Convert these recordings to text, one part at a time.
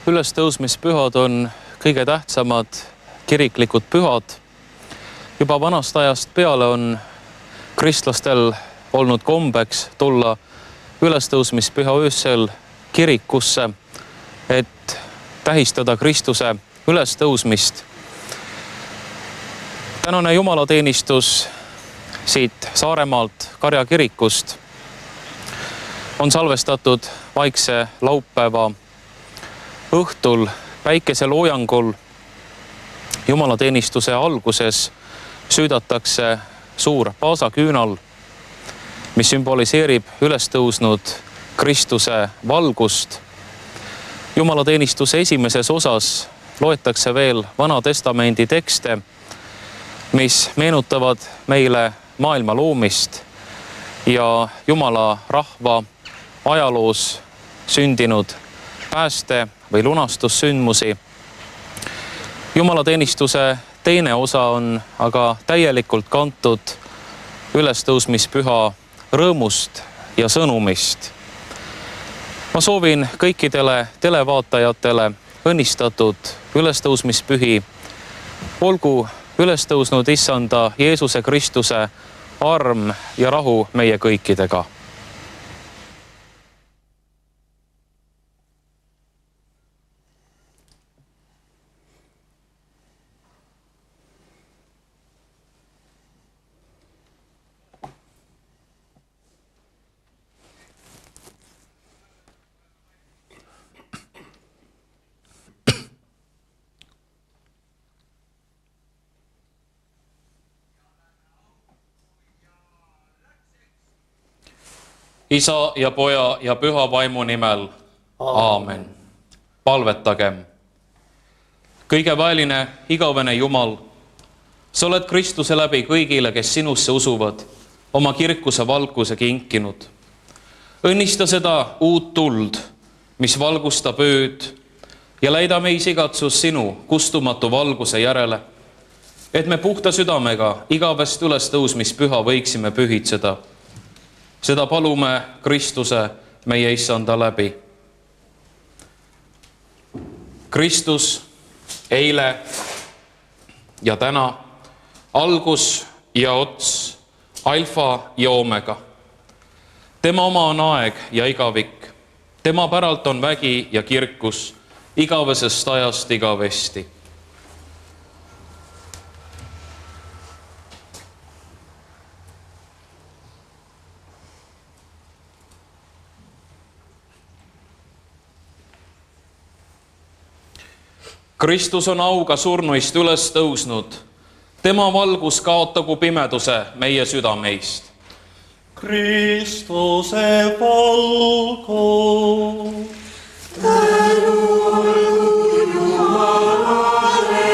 Ülestõusmispühad on kõige tähtsamad kiriklikud pühad. Juba vanast ajast peale on kristlastel olnud kombeks tulla ülestõusmispüha öösel kirikusse, et tähistada Kristuse ülestõusmist. Tänane jumalateenistus siit Saaremaalt Karja kirikust on salvestatud vaikse laupäeva õhtul päikeseloojangul. Jumalateenistuse alguses süüdatakse suur paasaküünal, mis sümboliseerib ülestõusnud Kristuse valgust. Jumalateenistuse esimeses osas loetakse veel Vana Testamendi tekste, mis meenutavad meile maailma loomist ja Jumala rahva ajaloos sündinud pääste- või lunastussündmusi. Jumalateenistuse teine osa on aga täielikult kantud ülestõusmispüha rõõmust ja sõnumist. Ma soovin kõikidele televaatajatele õnnistatud ülestõusmispühi. Olgu ülestõusnud Issanda Jeesuse Kristuse arm ja rahu meie kõikidega. Isa ja Poja ja Püha Vaimu nimel. Aamen. Palvetagem. Kõige väeline, igavene Jumal, sa oled Kristuse läbi kõigile, kes sinusse usuvad, oma kirkuse valguse kinkinud. Õnnista seda uut tuld, mis valgustab ööd, ja leida meis igatsus sinu kustumatu valguse järele, et me puhta südamega igavest ülestõusmispüha võiksime pühitseda. Seda palume Kristuse meie Issanda läbi. Kristus eile ja täna, algus ja ots, alfa ja omega. Tema oma on aeg ja igavik. Tema päralt on vägi ja kirkus igavesest ajast igavesti. Kristus on auga surnuist üles tõusnud. Tema valgus kaotagu pimeduse meie südameist. Kristuse valgu. Tänu olgu Jumalale.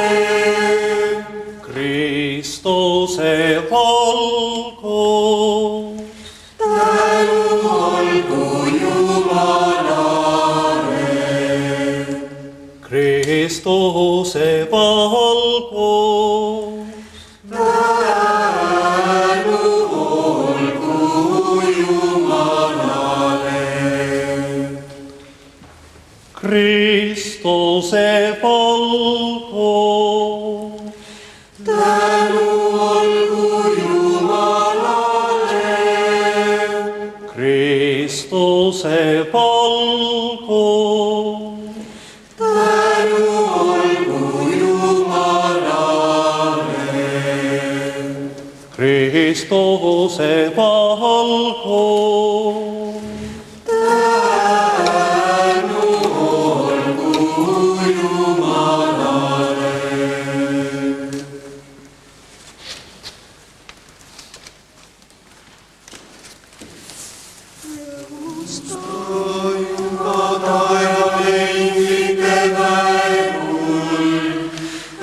Kristuse valgu. Tänu olgu Jumalale. Kristuse valgu. Tänu olgu Jumalale. Kristuse valgu. Tänu olgu Jumalale. Kristuse valgu. Tänu olgu Jumalale. Kristuse valgu. Tänu olgu Jumalale.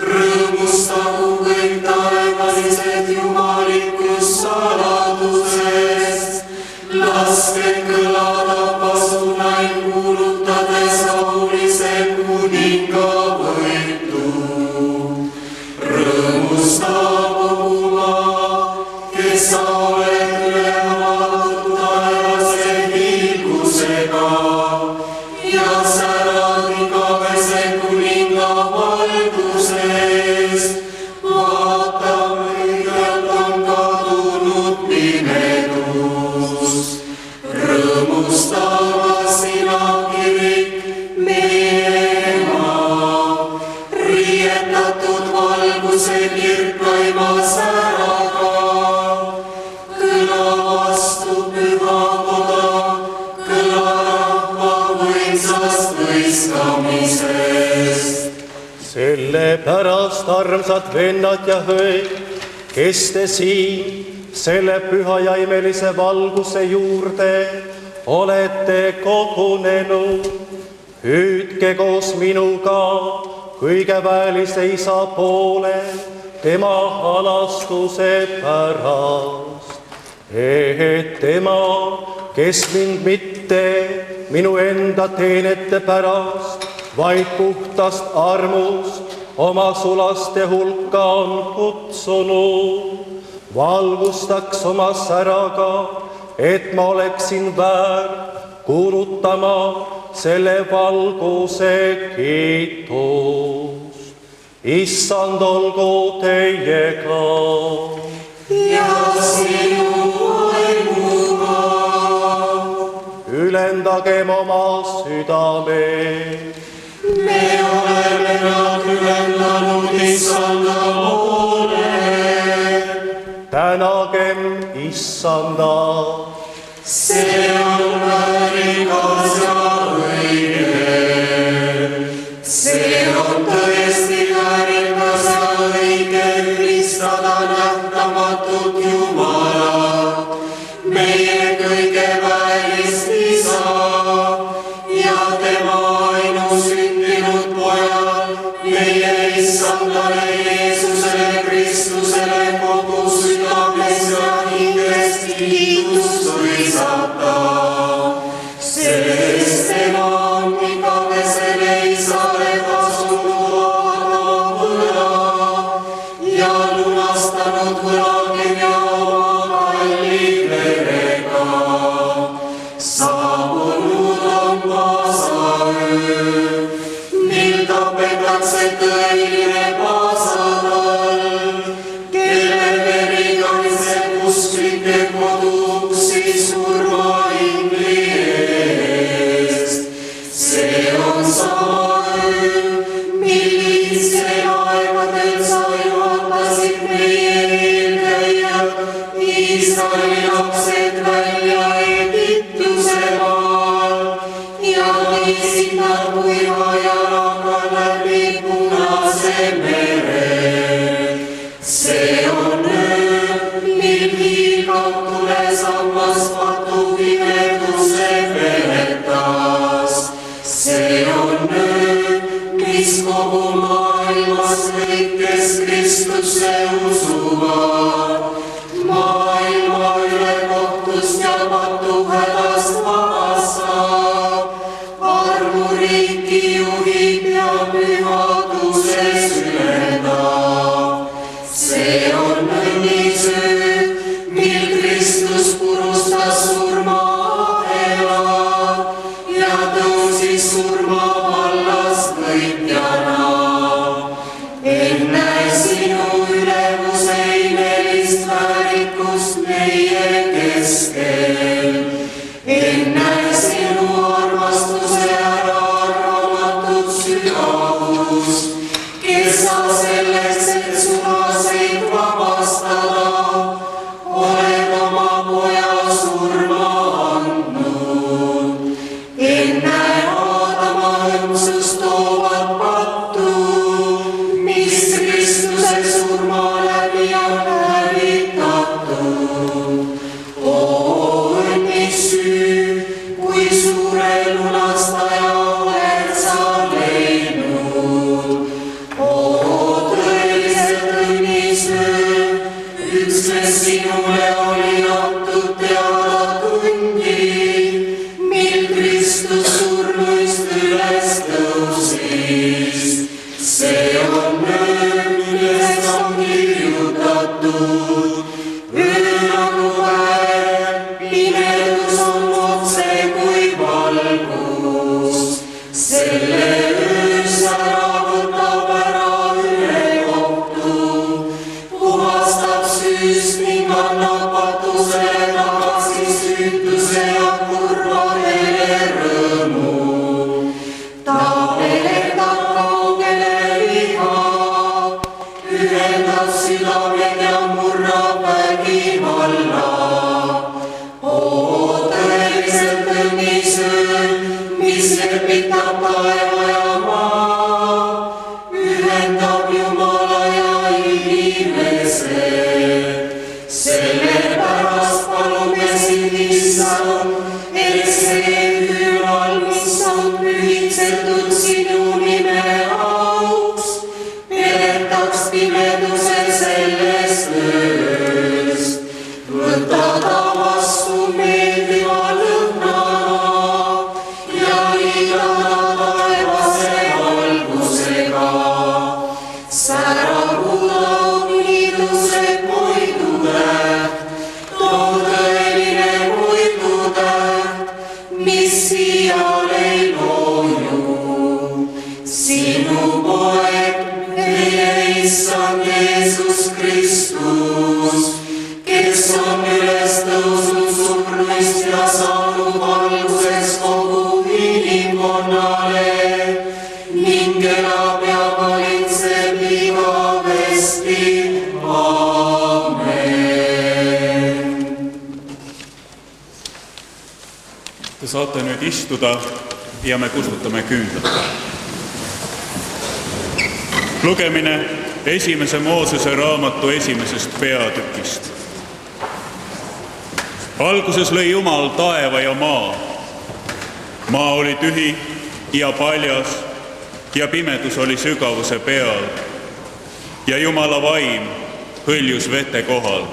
Rõõmustagu kõik taevalised jumalikus saladusest, ainsast hõiskamisest. Sellepärast, armsad vennad ja õed, kes te siin selle püha ja imelise valguse juurde olete kogunenud, hüüdke koos minuga kõige väelise Isa poole tema halastuse pärast, et tema, kes mind mitte minu enda teenete pärast, vaid puhtast armust oma sulaste hulka on kutsunud, valgustaks oma säraga, et ma oleksin väär kuulutama selle valguse kiitust. Issand olgu teiega. Ja sinu vaimuga. Ülendagem oma südameid. Me oleme nad ülendanud Issanda poole. Tänagem Issandat. See on väärikas ja õige. See on tõesti väärikas ja õige ülistada nähtamatut Jumalat, meie kõige väelist Isa ja tema ainusündinud Pojal, meie Issandale Jeesusele Kristusele kogu südames ja hingest kiitust hõisata. Sest tema on igavesele Isale tasunud vaba võla ja lunastanud võlakirja oma kalli verega. Saabunud on paasaöö, mil tapetakse tõeline paasatalv, kelle veri kaitseb usklike koduuksi surmaingli eest. See on sama öö, mil Iisraeli aegadel sa juhatasid meie eelkäijad, Iisraeli lapsed välja Egiptuse maal ja viisid nad kuiva jalaga läbi Punase mere. See on öö, mil hiilgab tulesammas patupimeduse peletas. See on öö, mis kogu maailmas kõik, kes Kristusse usuvad, maailma üle kohtust ja patuhädast vabastab, armuriiki juhib ja pühaduses ülendab. See on õnnisöö, mil Kristus purustas surmaahela ja tõusis surmavallast võitjana. Enne sinu ülevuse imelist väärikust meie keskel, enne sinu armastuse äraarvamatut sügavust, kes sa selleks, et sulaseid vabastada, oled oma Poja surma andnud. Enne Aadama õndsust toovat pattu, mis Kristuse surma läbi on hävitatud. Oo õnnissüü, kui suure lunastaja oled sa leidnud. Oo tõeliselt õnnisöö, üksnes sinule oli antud teada tundi, mil Kristus surnuist üles tõusis. See on öö, millest on kirjutatud. Öö nagu päev, pimedus on otse kui valgus. Selle öö sära võtab ära ülekohtu, puhastab süüst ning annab patusele tagasi süütuse ja kurvadele rõõmu. Ta peletab kaugele viha, ühendab südamed ja murrab vägivalla. Oo tõeliselt õnnisöö, mis lepitab taeva ja maa, ühendab Jumala ja inimese. Sellepärast palume sind, Issand, et see küünal, mis on pühitsetud sinu nime auks, peletaks pimeduse sellest ööst. Võta ta vastu meeldiva lõhnana ja liida ta taevase valgusega. Säragu ta õnnituse puidutäht, too tõeline puidutäht, mis siial ei looju. Sinu poeg, meie Issand Jeesus Kristus, kes on üles tõusnud surnuist ja saanud valguseks kogu inimkonnale ning elab ja valitseb igavesti. Aamen. Te saate nüüd istuda ja me kustutame küünlad. Lugemine esimese Moosese raamatu esimesest peatükist. Alguses lõi Jumal taeva ja maa. Maa oli tühi ja paljas ja pimedus oli sügavuse peal. Ja Jumala vaim hõljus vete kohal.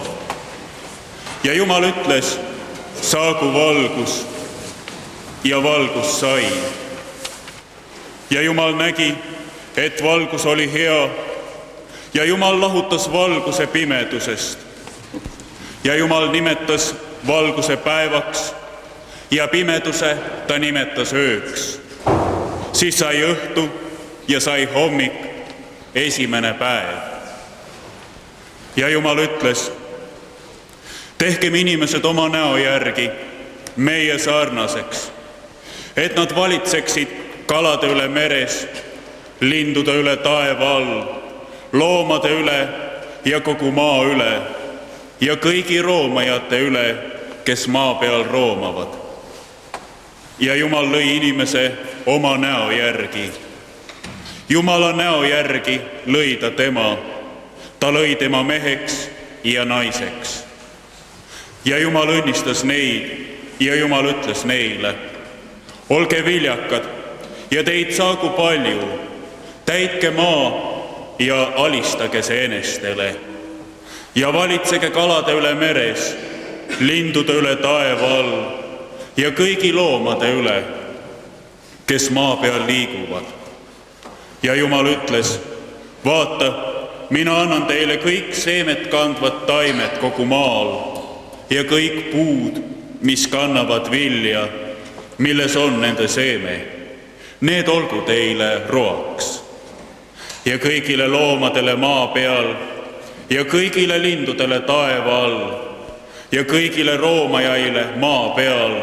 Ja Jumal ütles, saagu valgus, ja valgus sai. Ja Jumal nägi, et valgus oli hea, ja Jumal lahutas valguse pimedusest. Ja Jumal nimetas valguse päevaks ja pimeduse ta nimetas ööks. Siis sai õhtu ja sai hommik, esimene päev. Ja Jumal ütles, tehkem inimesed oma näo järgi, meie sarnaseks, et nad valitseksid kalade üle meres, lindude üle taeva all, loomade üle ja kogu maa üle ja kõigi roomajate üle, kes maa peal roomavad. Ja Jumal lõi inimese oma näo järgi. Jumala näo järgi lõi ta tema. Ta lõi tema meheks ja naiseks. Ja Jumal õnnistas neid ja Jumal ütles neile, olge viljakad ja teid saagu palju, täitke maa ja alistage seenestele ja valitsege kalade üle meres, lindude üle taeva all ja kõigi loomade üle, kes maa peal liiguvad. Ja Jumal ütles, vaata, mina annan teile kõik seemet kandvad taimed kogu maal ja kõik puud, mis kannavad vilja, milles on nende seeme. Need olgu teile roaks. Ja kõigile loomadele maa peal ja kõigile lindudele taeva all ja kõigile roomajaile maa peal,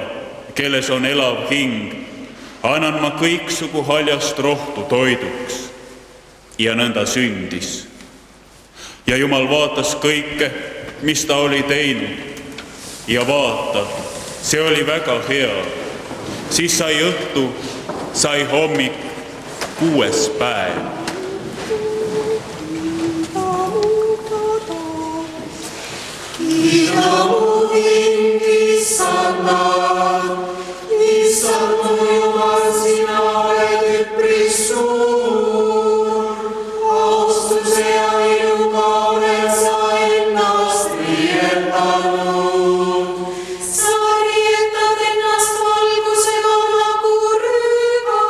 kelles on elav hing, annan ma kõiksugu haljast rohtu toiduks. Ja nõnda sündis. Ja Jumal vaatas kõike, mis ta oli teinud. Ja vaata, see oli väga hea. Siis sai õhtu, sai hommik, 6. päev. Kiida mu hing, Issanda, Issand mu Jumal, sina oled üpris suur. Austuse ja iluga oled sa ennast riietanud. Sa riietad ennast valgusega nagu rüüga.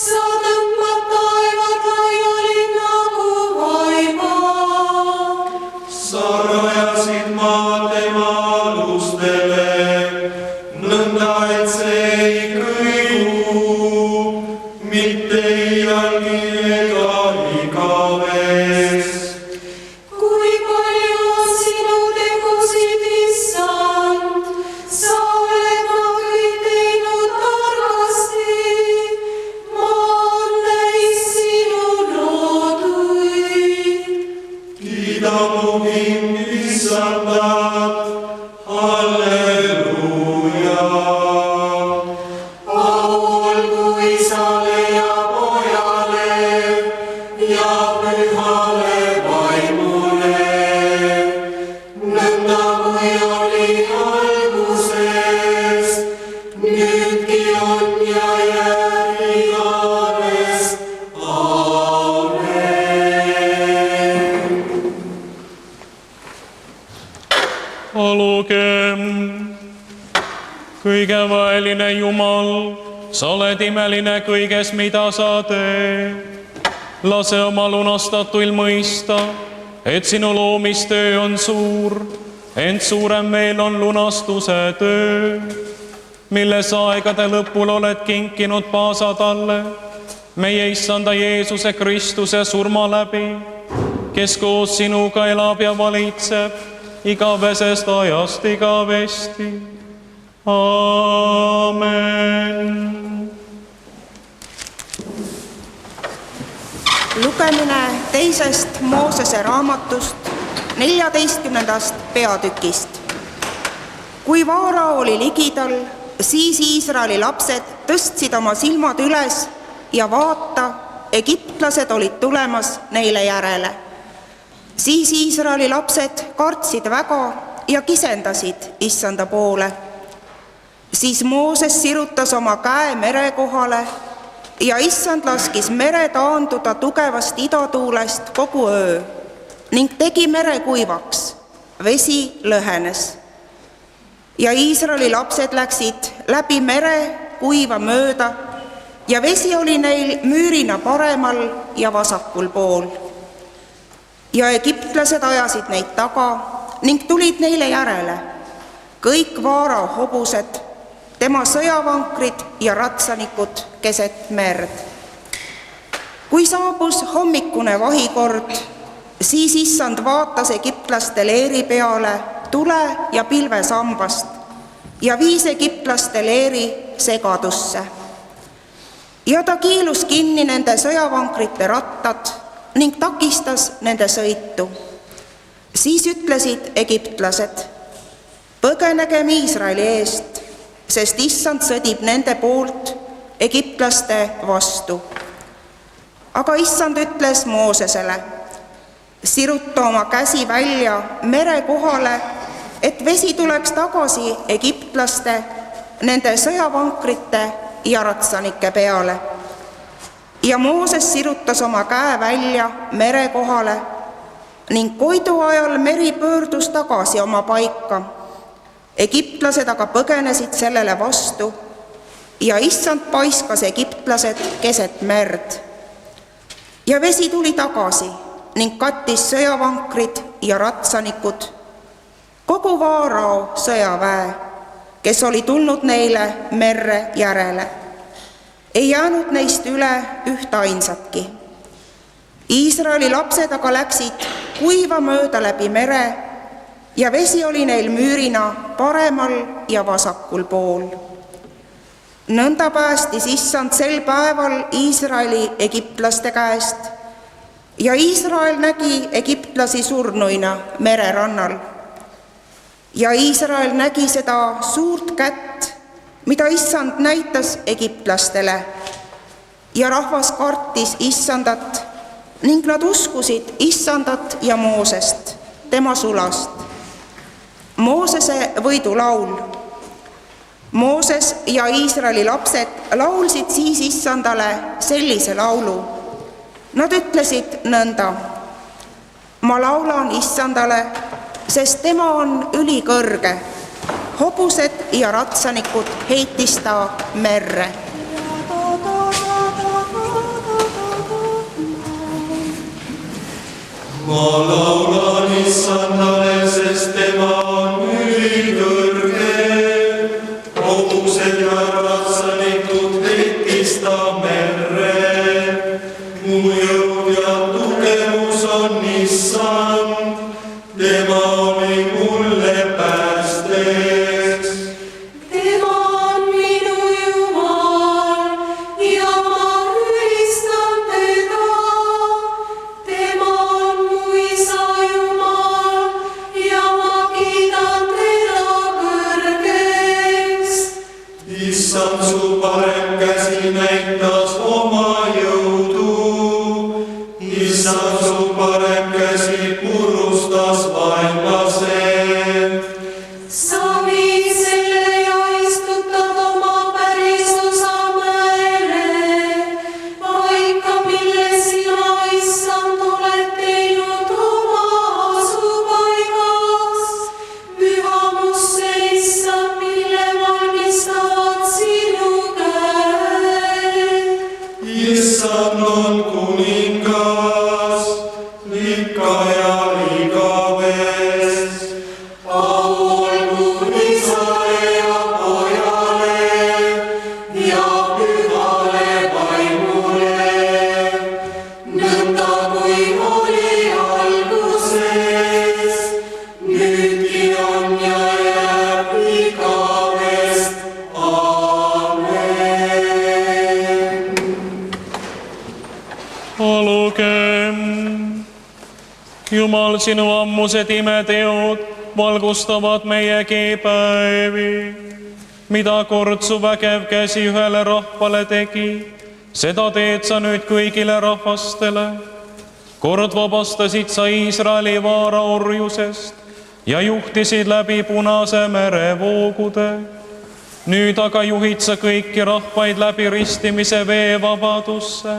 Sa tõmbad taevad laiali nagu vaiba. Sa rajasid maa tema alustele Jumal, sa oled imeline kõiges, mida sa teed. Lase oma lunastatuil mõista, et sinu loomistöö on suur, ent suurem veel on lunastuse töö, milles aegade lõpul oled kinkinud paasa talle, meie issanda Jeesuse Kristuse surma läbi, kes koos sinuga elab ja valitseb igavesest ajast igavesti. Aamen. Lugemine teisest Moosese raamatust 14. peatükist. Kui Vaara oli ligidal, siis Iisraeli lapsed tõstsid oma silmad üles ja vaata, egiptlased olid tulemas neile järele. Siis Iisraeli lapsed kartsid väga ja kisendasid issanda poole. Siis Mooses sirutas oma käe mere kohale ja issand laskis mere taanduda tugevast idatuulest kogu öö ning tegi mere kuivaks, vesi lõhenes. Ja Iisraeli lapsed läksid läbi mere kuiva mööda ja vesi oli neil müürina paremal ja vasakul pool. Ja egiptlased ajasid neid taga ning tulid neile järele, kõik Vaara hobused, tema sõjavankrid ja ratsanikud keset merd. Kui saabus hommikune vahikord, siis issand vaatas egiptlaste leeri peale tule ja pilve sambast ja viis egiptlaste leeri segadusse. Ja ta kiilus kinni nende sõjavankrite rattad ning takistas nende sõitu. Siis ütlesid egiptlased, põgenegem Iisraeli eest, sest issand sõdib nende poolt egiptlaste vastu. Aga issand ütles Moosesele, siruta oma käsi välja mere kohale, et vesi tuleks tagasi egiptlaste, nende sõjavankrite ja ratsanike peale. Ja Mooses sirutas oma käe välja mere kohale ning koidu ajal meri pöördus tagasi oma paika. Egiptlased aga põgenesid sellele vastu ja issand paiskas egiptlased keset merd. Ja vesi tuli tagasi ning kattis sõjavankrid ja ratsanikud, kogu Vaarao sõjaväe, kes oli tulnud neile merre järele. Ei jäänud neist üle ühtainsatki. Iisraeli lapsed aga läksid kuiva mööda läbi mere ja vesi oli neil müürina paremal ja vasakul pool. Nõnda päästis issand sel päeval Iisraeli egiptlaste käest ja Iisrael nägi egiptlasi surnuina mererannal. Ja Iisrael nägi seda suurt kätt, mida issand näitas egiptlastele ja rahvas kartis issandat ning nad uskusid issandat ja Moosest, tema sulast. Moosese võidulaul. Mooses ja Iisraeli lapsed laulsid siis issandale sellise laulu. Nad ütlesid nõnda, ma laulan issandale, sest tema on ülikõrge. Hobused ja ratsanikud heitis ta merre. Ma laulan issandale, sest tema on ülikõrge. Hobused ja ratsanikud heitis ta merre. Mu jõud ja tugevus on issand, tema oli mulle päästeks. Tema on minu Jumal ja ma ülistan teda. Tema on mu isa Jumal ja ma kiidan teda kõrgeks. Issand, su parem käsi näitas oma jõudu. Issand, su parem käsi purustas vaenlased. Sa viid selle ja istutad oma päristusamäele. Paika, mille sina, issand, oled teinud oma asupaigaks. Pühamusse, issand, mille valmistavad sina. on kuningas, ikka ja igavest. Au olgu Isale ja Pojale ja Pühale Vaimule, nõnda kui oli alguses, nüüdki on ja jääb igavest. Aamen. Olugem. Jumal, sinu ammused imeteod valgustavad meiegi päevi. Mida kord su vägev käsi ühele rahvale tegi, seda teed sa nüüd kõigile rahvastele. Kord vabastasid sa Iisraeli vaaraorjusest ja juhtisid läbi Punase mere voogude. Nüüd aga juhid sa kõiki rahvaid läbi ristimise veevabadusse.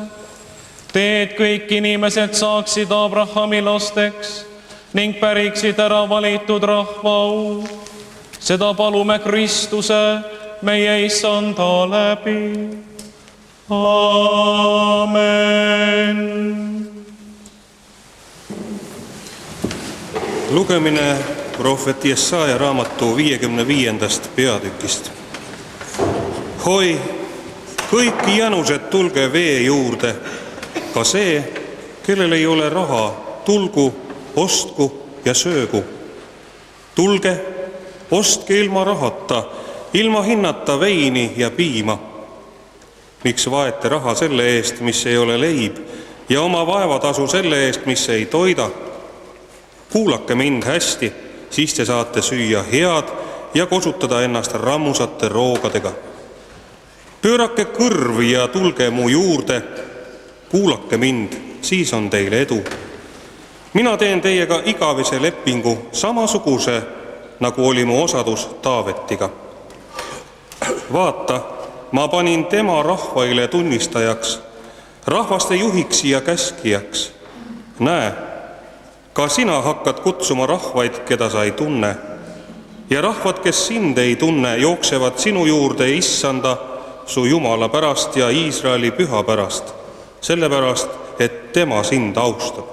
Teed kõik inimesed saaksid Abrahami lasteks ning päriksid ära valitud rahva au. Seda palume Kristuse, meie Issanda läbi. Aamen. Lugemine prohvet Jesaja raamatu 55. peatükist. Hoi, kõik janused, tulge vee juurde. Ka see, kellel ei ole raha, tulgu, ostku ja söögu. Tulge, ostke ilma rahata, ilma hinnata veini ja piima. Miks vaete raha selle eest, mis ei ole leib, ja oma vaevatasu selle eest, mis ei toida? Kuulake mind hästi, siis te saate süüa head ja kosutada ennast rammusate roogadega. Pöörake kõrv ja tulge mu juurde. Kuulake mind, siis on teil edu. Mina teen teiega igavese lepingu, samasuguse, nagu oli mu osadus Taavetiga. Vaata, ma panin tema rahvaile tunnistajaks, rahvaste juhiks ja käskijaks. Näe, ka sina hakkad kutsuma rahvaid, keda sa ei tunne. Ja rahvad, kes sind ei tunne, jooksevad sinu juurde Issanda, su Jumala pärast ja Iisraeli püha pärast. Sellepärast, et tema sind austab.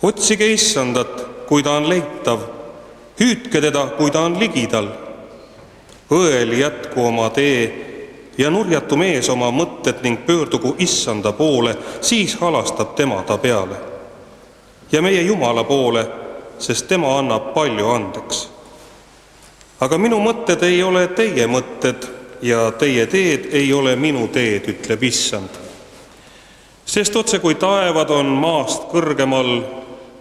Otsige Issandat, kui ta on leitav. Hüüdke teda, kui ta on ligidal. Õel jätku oma tee ja nurjatu mees oma mõtted ning pöördugu Issanda poole, siis halastab tema ta peale. Ja meie Jumala poole, sest tema annab palju andeks. Aga minu mõtted ei ole teie mõtted ja teie teed ei ole minu teed, ütleb Issand. Sest otse kui taevad on maast kõrgemal,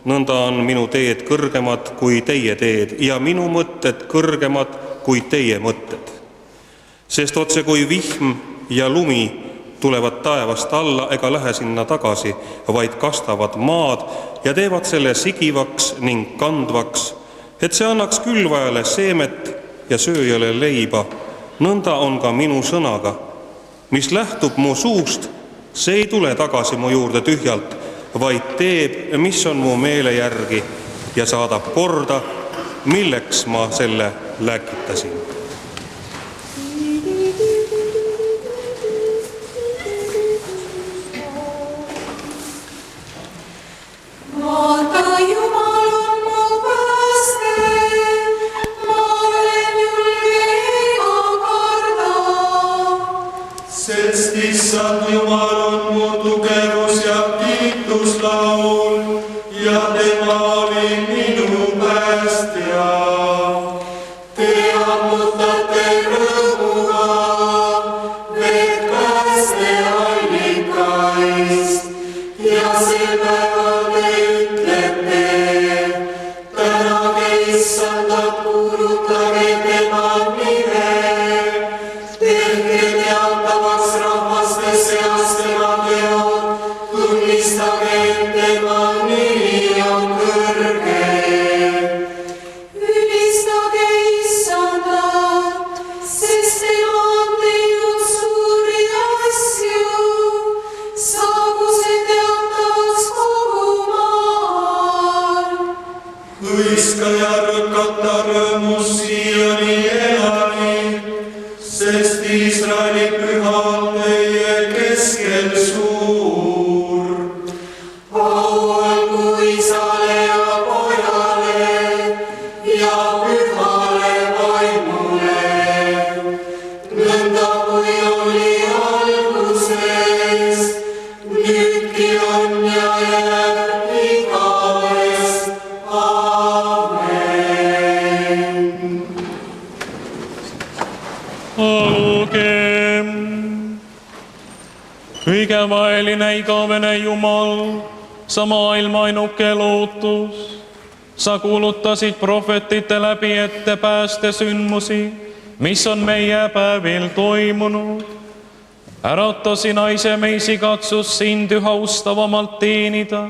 nõnda on minu teed kõrgemad kui teie teed ja minu mõtted kõrgemad kui teie mõtted. Sest otse kui vihm ja lumi tulevad taevast alla ega lähe sinna tagasi, vaid kastavad maad ja teevad selle sigivaks ning kandvaks, et see annaks külvajale seemet ja sööjale leiba. Nõnda on ka minu sõnaga, mis lähtub mu suust. See ei tule tagasi mu juurde tühjalt, vaid teeb, mis on mu meele järgi ja saadab korda, milleks ma selle läkitasin. Vaata, Jumal on mu pääste, ma olen julge ega karda. Sest Issand Jumal on mu tugevus ja kiituslaul ja tema oli minu päästja. Te ammutate rõõmuga vett päästeallikaist ja sel päeval te ütlete, tänage Issandat, kuulutage tema nime, tehke teatavaks rahvaste seas tema teod, tunnistage, et tema nimi on kõrge. Ülistage Issandat, sest tema on teinud suuri asju, saagu see teatavaks kogu maal. Hõiska ja rõkata rõõmus siiani elanik, sest Iisraeli püha on teie keskel suur. kõige vaeline igavene Jumal, sa maailma ainuke lootus. Sa kuulutasid prohvetite läbi ette päästesündmusi, mis on meie päevil toimunud. Ärata naise meis igatsus sind üha ustavamalt teenida,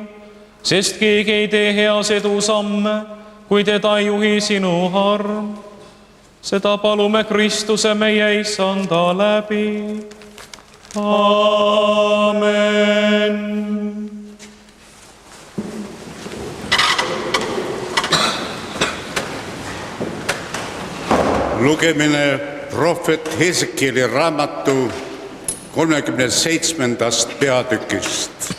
sest keegi ei tee heas edusamme, kui teda ei juhi sinu arm. Seda palume Kristuse meie Issanda läbi. Aamen. Lugemine prohvet Hesekieli raamatu 37. peatükist.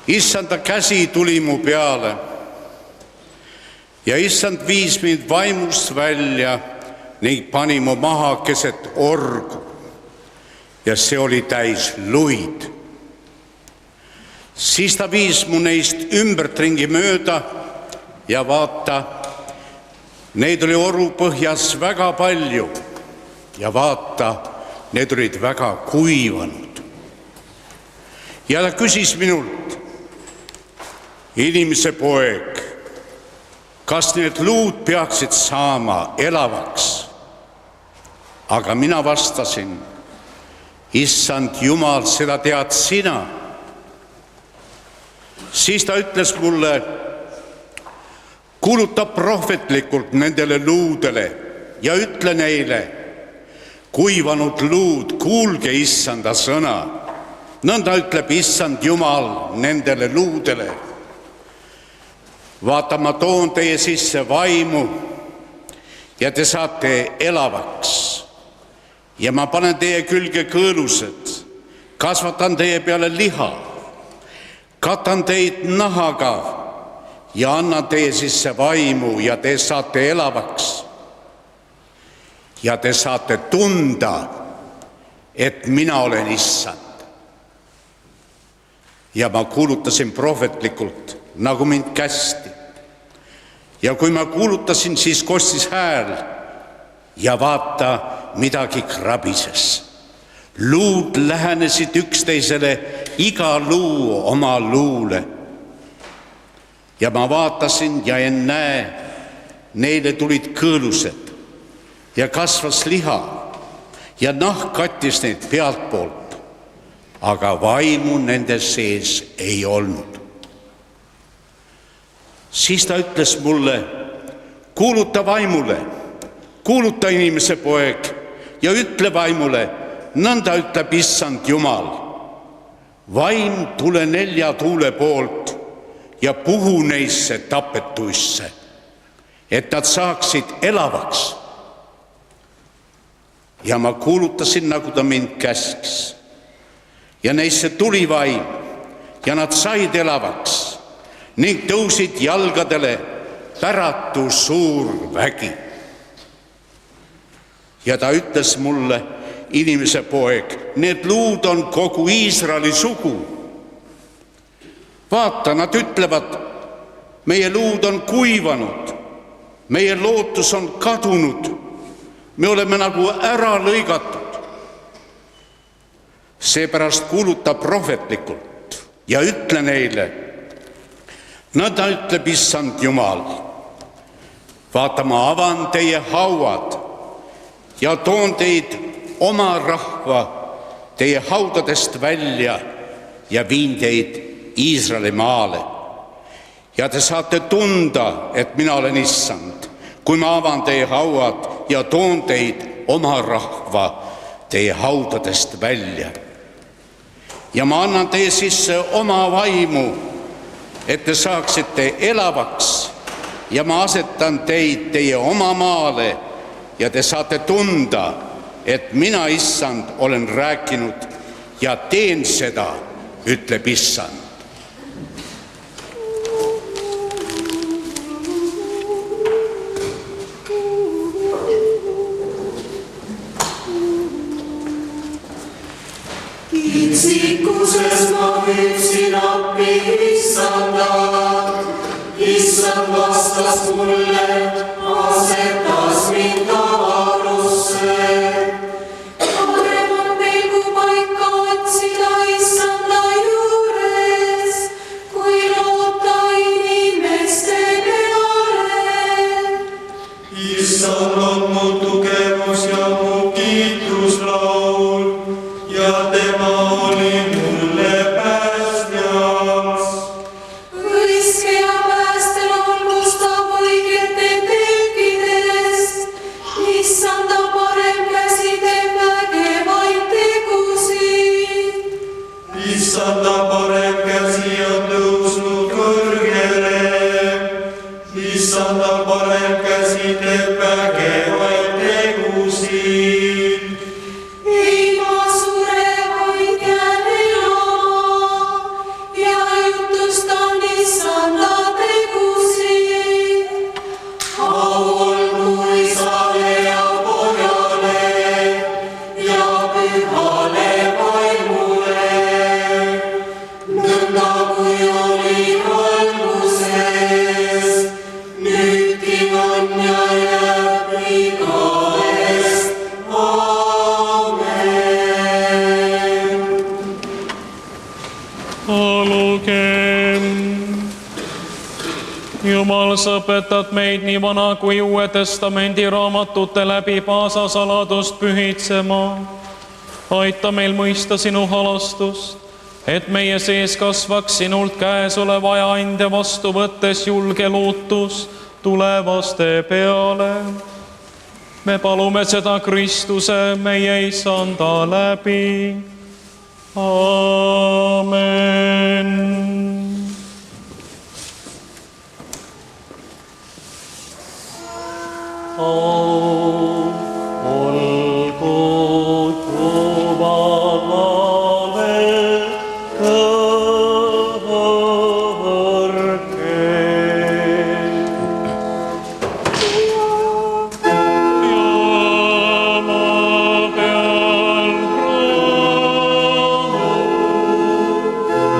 Issanda käsi tuli mu peale ja issand viis mind vaimust välja ning pani mu maha keset orgu ja see oli täis luid. Siis ta viis mu neist ümbertringi mööda ja vaata, neid oli oru põhjas väga palju ja vaata, need olid väga kuivanud. Ja ta küsis minult, inimese poeg, kas need luud peaksid saama elavaks? Aga mina vastasin, issand Jumal, seda tead sina. Siis ta ütles mulle, kuuluta prohvetlikult nendele luudele ja ütle neile, kuivanud luud, kuulge issanda sõna. Nõnda ütleb issand Jumal nendele luudele. Vaata, ma toon teie sisse vaimu ja te saate elavaks. Ja ma panen teie külge kõõlused, kasvatan teie peale liha, katan teid nahaga ja annan teie sisse vaimu ja te saate elavaks. Ja te saate tunda, et mina olen issand. Ja ma kuulutasin prohvetlikult, nagu mind kästi. Ja kui ma kuulutasin, siis kostis hääl ja vaata, midagi krabises. Luud lähenesid üksteisele, iga luu oma luule. Ja ma vaatasin ja ennäe, neile tulid kõõlused ja kasvas liha ja nahk kattis neid pealt poolt, aga vaimu nende sees ei olnud. Siis ta ütles mulle, kuuluta vaimule, kuuluta inimese poeg ja ütle vaimule, nõnda ütleb issand Jumal. Vaim tule 4 tuule poolt ja puhu neisse tapetuisse, et nad saaksid elavaks. Ja ma kuulutasin, nagu ta mind käskis. Ja neisse tuli vaim ja nad said elavaks ning tõusid jalgadele päratu suur vägi. Ja ta ütles mulle, inimese poeg, need luud on kogu Iisraeli sugu. Vaata, nad ütlevad, meie luud on kuivanud, meie lootus on kadunud, me oleme nagu ära lõigatud. Seepärast kuuluta prohvetlikult ja ütle neile, nõnda ütleb issand Jumal. Vaata, ma avan teie hauad ja toon teid oma rahva teie haudadest välja ja viin teid Iisraeli maale. Ja te saate tunda, et mina olen issand, kui ma avan teie hauad ja toon teid oma rahva teie haudadest välja. Ja ma annan teie sisse oma vaimu, et te saaksite elavaks ja ma asetan teid teie oma maale ja te saate tunda, et mina, issand, olen rääkinud ja teen seda, ütleb issand. Itsikuses ma hüüdsin appi issandat. Issand vastas mulle, asetas mind avarusse. Parem on teil, kui ma õnnistuslaul ja tema oli mulle päästjaks. hõiske ja päästelaul kostab õigete telkidest. Issanda parem käsi teeb vägevaid tegusid. Issanda parem käsi on tõusnud kõrgele. Issanda parem käsi teeb vägevaid tegusid. Ei ma sure, vaid jään elama ja jutustan Issanda tegusid. Au olgu Isale ja Pojale ja Pühale Vaimule, nõnda kui oli alguses, nüüdki on ja jääb igavest. Aamen. Olugem. Jumal, sa õpetad meid nii Vana kui Uue Testamendi raamatute läbi paasasaladust pühitsema. Aita meil mõista sinu halastust, et meie sees kasvaks sinult käesoleva aja ande vastu võttes julge lootus tulevaste peale. Me palume seda Kristuse meie Issanda läbi. Aamen. Au olgu Jumalale kõrgem. Ja maa peal rahu.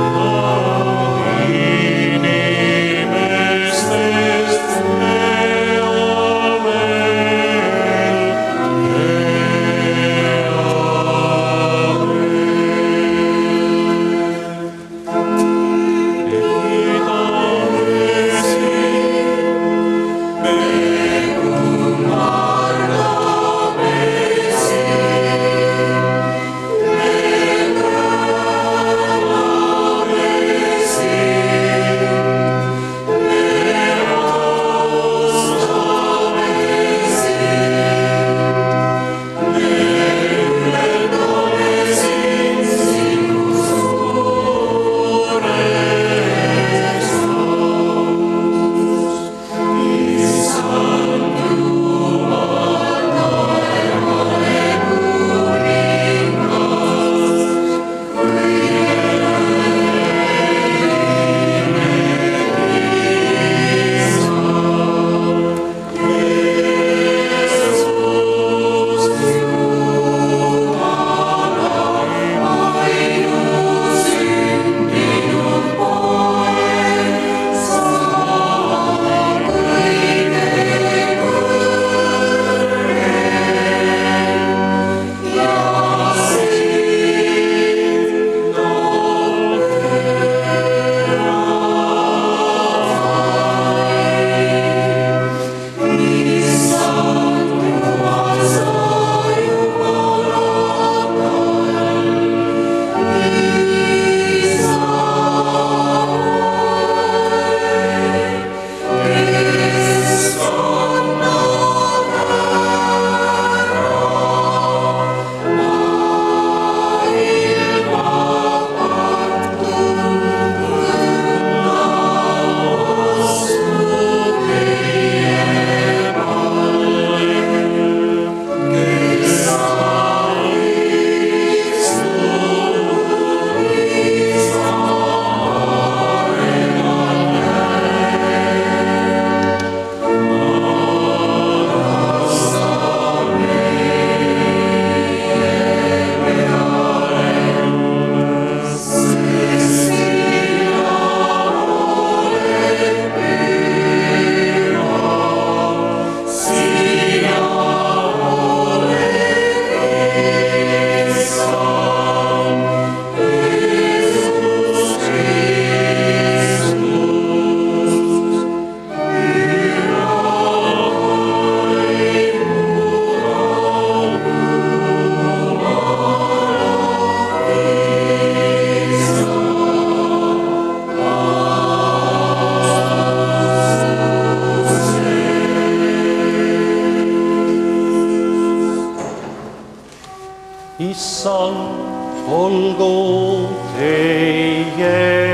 issand, olgu teiega.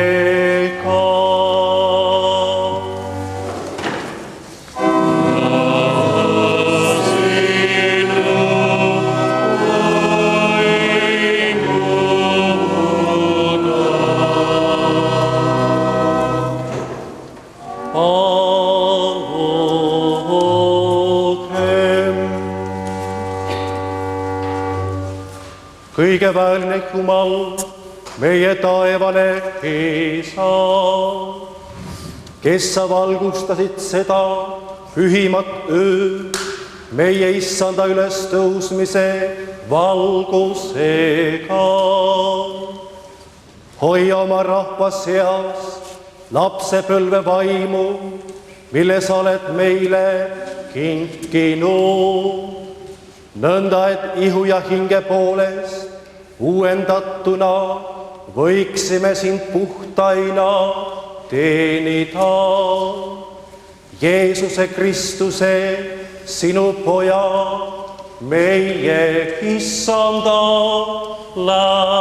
Kõigeväärne Jumal, meie taevane Isa, kes sa valgustasid seda pühimat ööd meie issanda ülestõusmise valgusega. Hoia oma rahva seas lapsepõlve vaimu, mille sa oled meile kinkinud, nõnda et ihu ja hinge poolest uuendatuna võiksime sind puhtaina teenida. Jeesuse Kristuse, sinu poja, meie issanda läbi.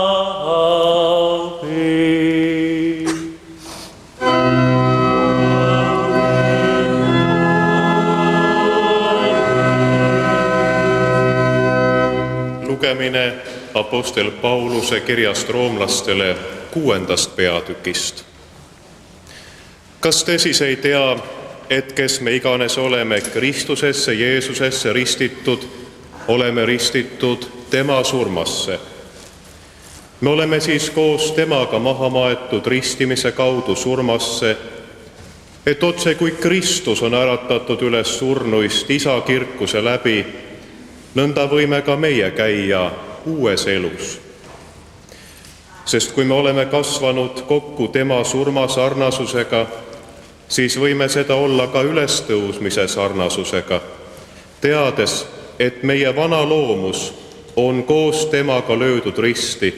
Lugemine apostel Pauluse kirjast roomlastele 6. peatükist. Kas te siis ei tea, et kes me iganes oleme Kristusesse Jeesusesse ristitud, oleme ristitud tema surmasse? Me oleme siis koos temaga maha maetud ristimise kaudu surmasse, et otse kui Kristus on äratatud üles surnuist isa kirkuse läbi, nõnda võime ka meie käia uues elus. Sest kui me oleme kasvanud kokku tema surma sarnasusega, siis võime seda olla ka ülestõusmise sarnasusega, teades, et meie vana loomus on koos temaga löödud risti,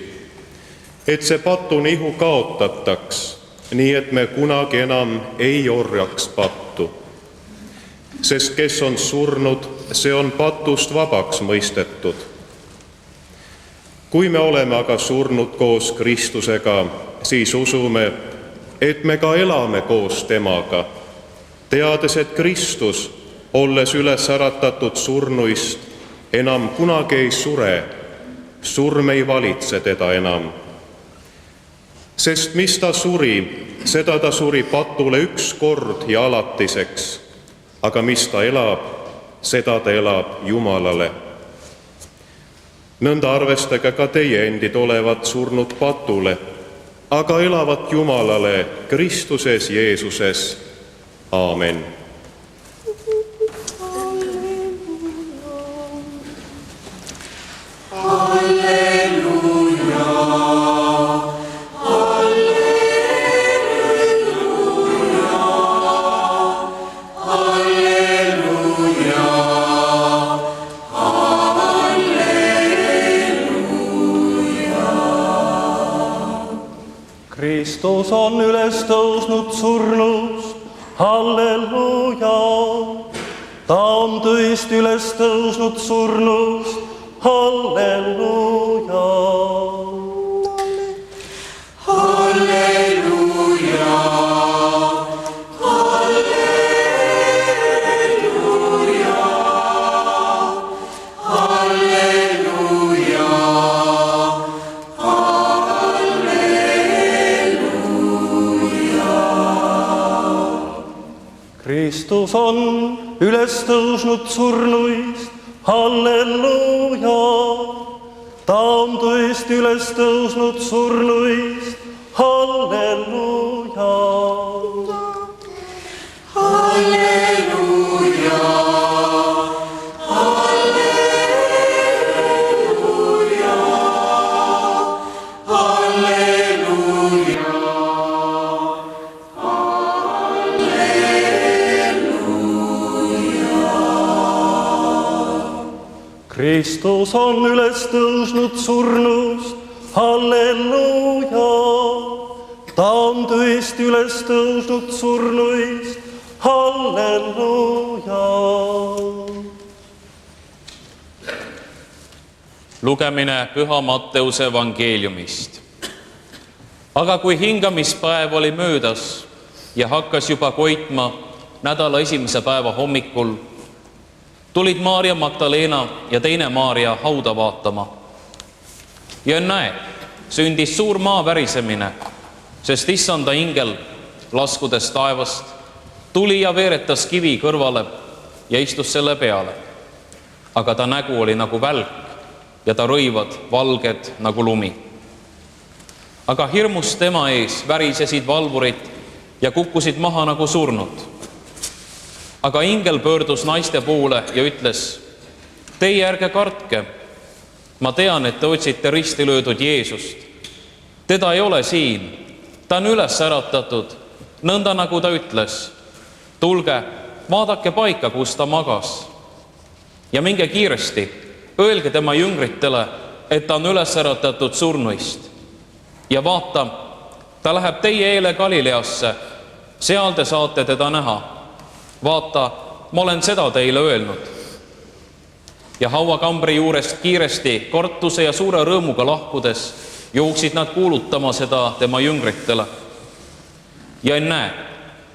et see patunihu kaotataks, nii et me kunagi enam ei orjaks pattu. Sest kes on surnud, see on patust vabaks mõistetud. Kui me oleme aga surnud koos Kristusega, siis usume, et me ka elame koos temaga, teades, et Kristus, olles üles äratatud surnuist, enam kunagi ei sure, surm ei valitse teda enam. Sest mis ta suri, seda ta suri patule üks kord ja alatiseks, aga mis ta elab, seda ta elab Jumalale. Nõnda arvestage ka teie endid olevat surnud patule, aga elavat Jumalale Kristuses Jeesuses. Aamen. Kristus on üles tõusnud surnust, halleluuja. Ta on tõesti üles tõusnud surnust, halleluuja. Halleluuja. Kristus on üles tõusnud surnuist, halleluuja. Ta on tõesti üles tõusnud surnuist, halleluuja. Halleluuja. Kristus on üles tõusnud surnust, halleluuja. Ta on tõesti üles tõusnud surnuist, halleluuja. Lugemine Püha Matteuse evangeeliumist. Aga kui hingamispäev oli möödas ja hakkas juba koitma nädala esimese päeva hommikul, tulid Maarja Magdalena ja teine Maarja hauda vaatama. Ja näe, sündis suur maavärisemine, sest issanda ingel, laskudes taevast, tuli ja veeretas kivi kõrvale ja istus selle peale. Aga ta nägu oli nagu välk ja ta rõivad valged nagu lumi. Aga hirmus tema ees värisesid valvurid ja kukkusid maha nagu surnud. Aga ingel pöördus naiste poole ja ütles: teie ärge kartke, ma tean, et te otsite risti löödud Jeesust. Teda ei ole siin, ta on üles äratatud, nõnda nagu ta ütles. Tulge, vaadake paika, kus ta magas. Ja minge kiiresti, öelge tema jüngritele, et ta on üles äratatud surnuist. Ja vaata, ta läheb teie eele Galileasse, seal te saate teda näha. Vaata, ma olen seda teile öelnud. Ja hauakambri juurest kiiresti kartuse ja suure rõõmuga lahkudes jooksid nad kuulutama seda tema jüngritele. Ja näe,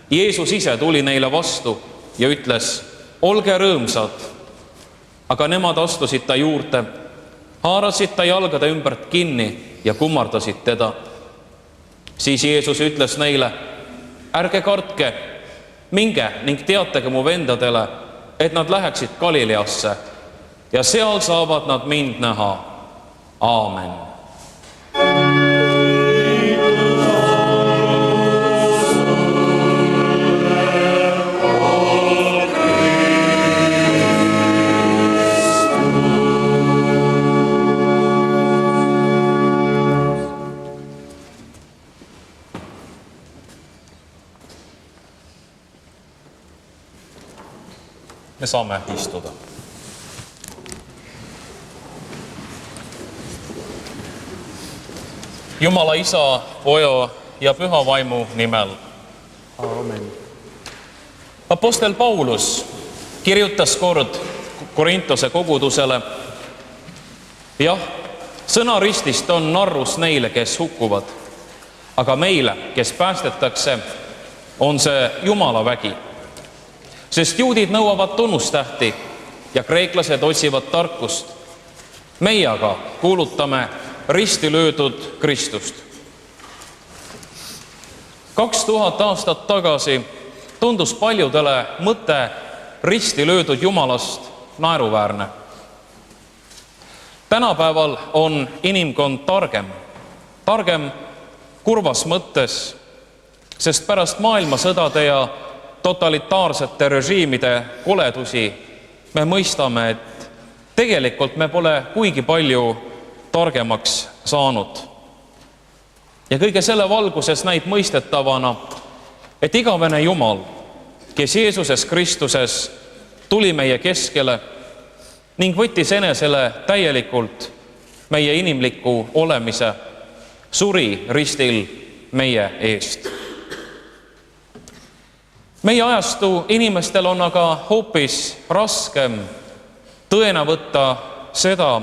Jeesus ise tuli neile vastu ja ütles: olge rõõmsad. Aga nemad astusid ta juurde, haarasid ta jalgade ümbert kinni ja kummardasid teda. Siis Jeesus ütles neile: ärge kartke, minge ning teatage mu vendadele, et nad läheksid Galileasse ja seal saavad nad mind näha. Aamen. Me saame istuda. Jumala Isa, Poja ja Püha Vaimu nimel. Aamen. Apostel Paulus kirjutas kord Korintose kogudusele: jah, sõna ristist on narrus neile, kes hukkuvad, aga meile, kes päästetakse, on see Jumala vägi. Sest juudid nõuavad tunnustähti ja kreeklased otsivad tarkust. Meie aga kuulutame risti löödud Kristust. 2000 aastat tagasi tundus paljudele mõte risti löödud Jumalast naeruväärne. Tänapäeval on inimkond targem kurvas mõttes, sest pärast maailmasõdade ja totalitaarsete režiimide koledusi me mõistame, et tegelikult me pole kuigi palju targemaks saanud. Ja kõige selle valguses näib mõistetavana, et igavene Jumal, kes Jeesuses Kristuses tuli meie keskele ning võttis enesele täielikult meie inimliku olemise, suri ristil meie eest. Meie ajastu inimestel on aga hoopis raskem tõena võtta seda,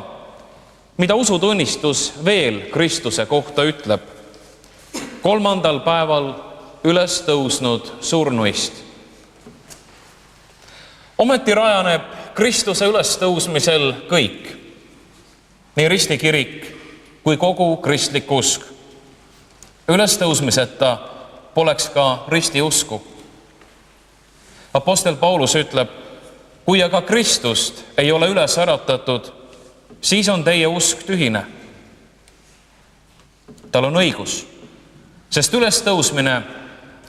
mida usutunnistus veel Kristuse kohta ütleb: 3. päeval üles tõusnud surnuist. Ometi rajaneb Kristuse ülestõusmisel kõik, nii ristikirik kui kogu kristlik usk. Ülestõusmiseta poleks ka ristiusku. Apostel Paulus ütleb: kui aga Kristust ei ole üles äratatud, siis on teie usk tühine. Tal on õigus, sest ülestõusmine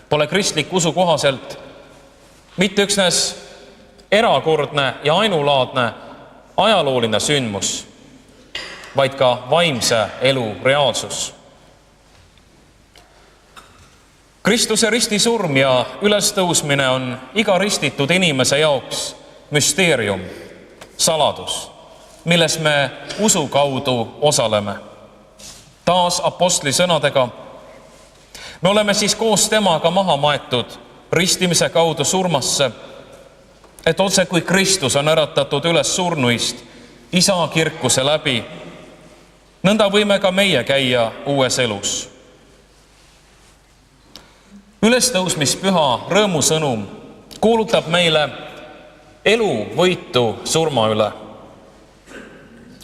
pole kristlik usu kohaselt mitte üksnes erakordne ja ainulaadne ajalooline sündmus, vaid ka vaimse elu reaalsus. Kristuse ristisurm ja ülestõusmine on iga ristitud inimese jaoks müsteerium, saladus, milles me usu kaudu osaleme. Taas apostli sõnadega: me oleme siis koos temaga maha maetud ristimise kaudu surmasse, et otse kui Kristus on äratatud üles surnuist, Isa kirkuse läbi, nõnda võime ka meie käia uues elus. Ülestõusmispüha rõõmusõnum kuulutab meile elu võitu surma üle.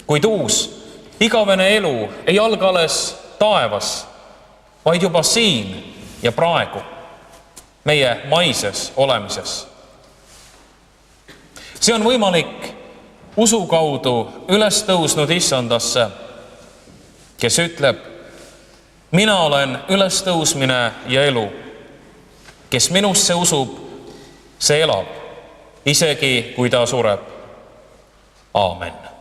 Kuid uus, igavene elu ei alga alles taevas, vaid juba siin ja praegu, meie maises olemises. See on võimalik usu kaudu üles tõusnud issandasse, kes ütleb, mina olen ülestõusmine ja elu. Kes minusse usub, see elab, isegi kui ta sureb. Aamen.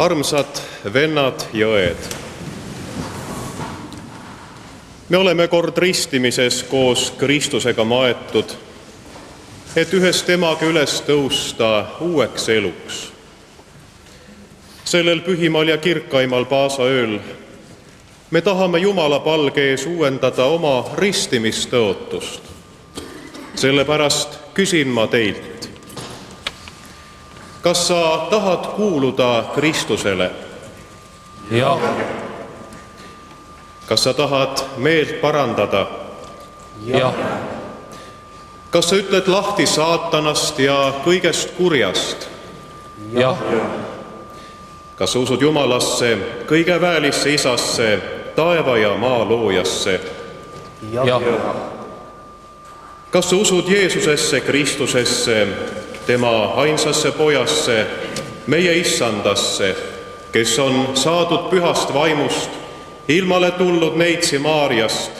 Armsad vennad ja õed. Me oleme kord ristimises koos Kristusega maetud, et ühes temaga üles tõusta uueks eluks. Sellel pühimal ja kirkaimal paasaööl me tahame Jumala palge ees uuendada oma ristimistõotust. Sellepärast küsin ma teilt, kas sa tahad kuuluda Kristusele? Jah. Kas sa tahad meelt parandada? Jah. Kas sa ütled lahti saatanast ja kõigest kurjast? Jah. Kas sa usud Jumalasse, kõige väelisse isasse, taeva ja maa loojasse? Jah. Kas sa usud Jeesusesse, Kristusesse, tema ainsasse pojasse, meie issandasse, kes on saadud pühast vaimust, ilmale tulnud neitsi Maarjast,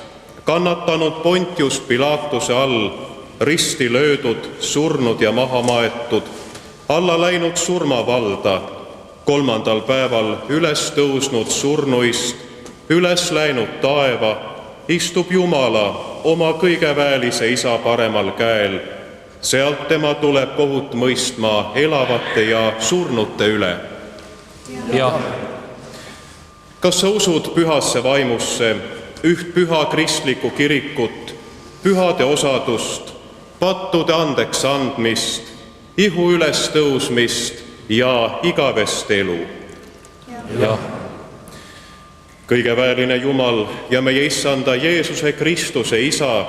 kannatanud Pontius Pilatuse all, risti löödud, surnud ja maha maetud, alla läinud surmavalda, 3. päeval üles tõusnud surnuist, üles läinud taeva, istub Jumala oma kõige väelise isa paremal käel. Sealt tema tuleb kohut mõistma elavate ja surnute üle. Jah. Kas sa usud pühasse vaimusse, üht püha kristlikku kirikut, pühade osadust, pattude andeks andmist, ihu üles tõusmist ja igavest elu? Jah. kõigeväeline Jumal ja meie Issanda Jeesuse Kristuse Isa,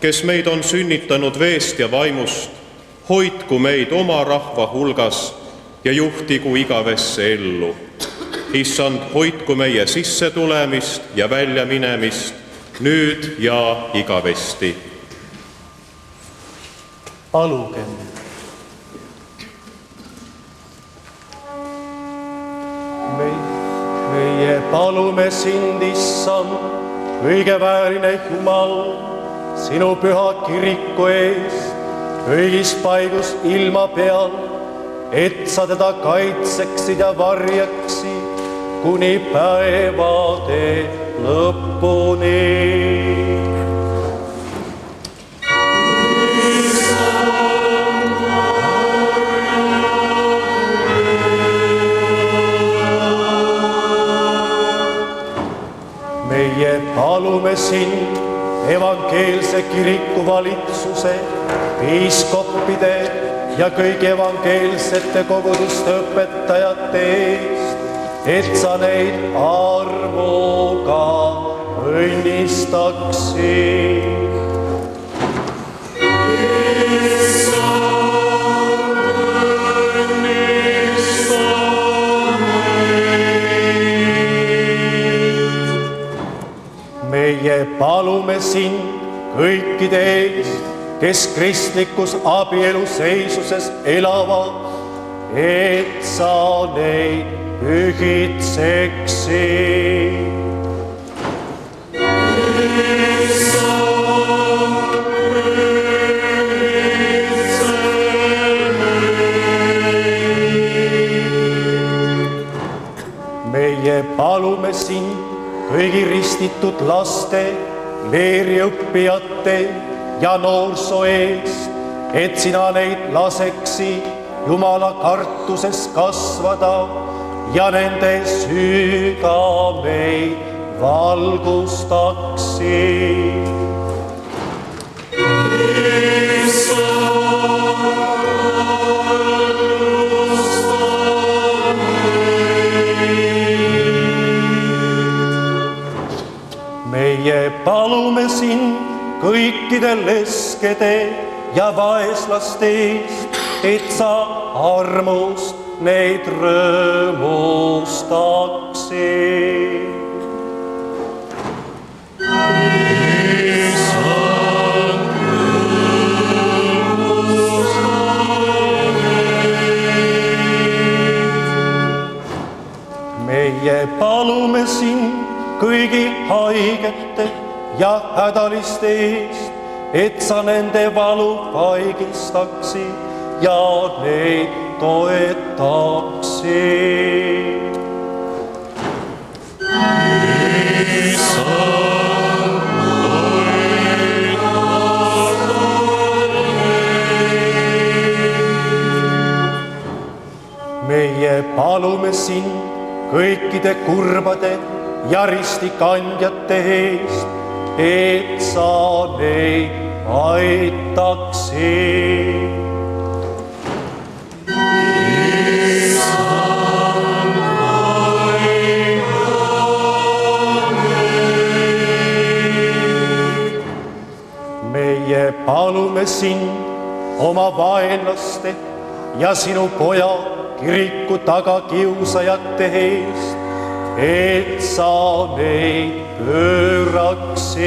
kes meid on sünnitanud veest ja vaimust, hoidku meid oma rahva hulgas ja juhtigu igavesse ellu. Issand, hoidku meie sissetulemist ja väljaminemist nüüd ja igavesti. Palugem. Meie palume sind, Issand, kõigevääriline Jumal, sinu püha kiriku ees, kõigis paigus ilma peal, et sa teda kaitseksid ja varjaksid kuni päevade lõpuni. Meie palume sind, evangeelse kiriku valitsuse, piiskoppide ja kõigi evangeelsete koguduste õpetajate eest, et sa neid armuga õnnistaksid. Meie palume sind kõikide eest, kes kristlikus abieluseisuses elavad, et sa neid pühitseksid. Meie palume sind kõigi ristitud laste, leeriõppijate ja noorsoo eest, et sina neid laseksid Jumala kartuses kasvada ja nende südameid valgustaksid. Meie palume sind kõikide leskede ja vaeslaste eest, et sa armust neid rõõmustaksid. Meie palume sind kõigi haigete ja hädaliste eest, et sa nende valu vaigistaksid ja neid toetaksid. Meie palume sind kõikide kurbade ja ristikandjate eest, et sa neid aitaksid. Meie palume sind oma vaenlaste ja sinu poja kiriku tagakiusajate eest, et sa neid pööraksid.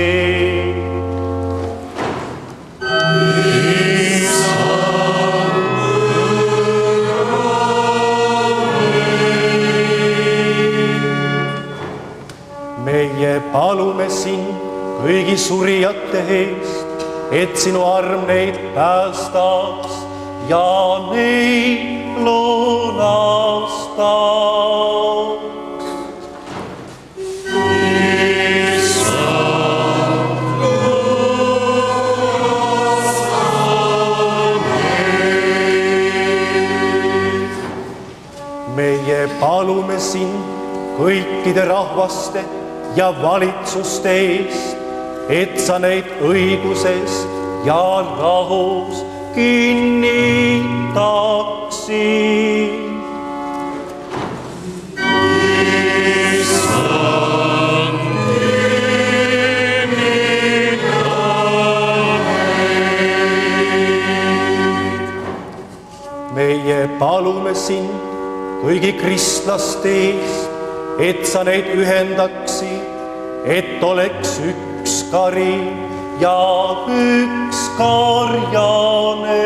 Meie palume sind kõigi surijate eest, et sinu arm neid päästaks ja neid lunastaks. Meie palume sind kõikide rahvaste ja valitsuste eest, et sa neid õiguses ja rahus kinnitaksid. palume sind kõigi kristlaste eest, et sa neid ühendaksid, et oleks üks kari ja üks karjane.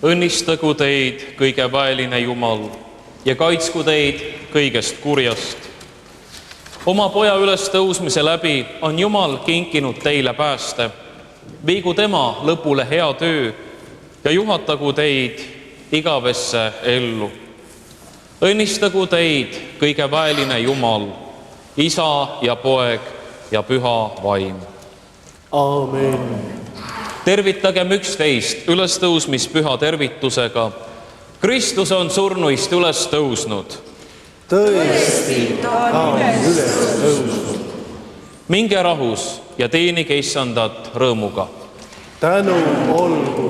Õnnistagu teid kõige väeline Jumal ja kaitsku teid kõigest kurjast. Oma poja ülestõusmise läbi on Jumal kinkinud teile pääste. Viigu tema lõpule hea töö ja juhatagu teid igavesse ellu. Õnnistagu teid kõige väeline Jumal, Isa ja Poeg ja Püha Vaim. Amen. Tervitagem üksteist ülestõusmispüha tervitusega. Kristus on surnuist üles tõusnud. Tõesti, ta on üles tõusnud. Minge rahus ja teenige Issandat rõõmuga. Tänu olgu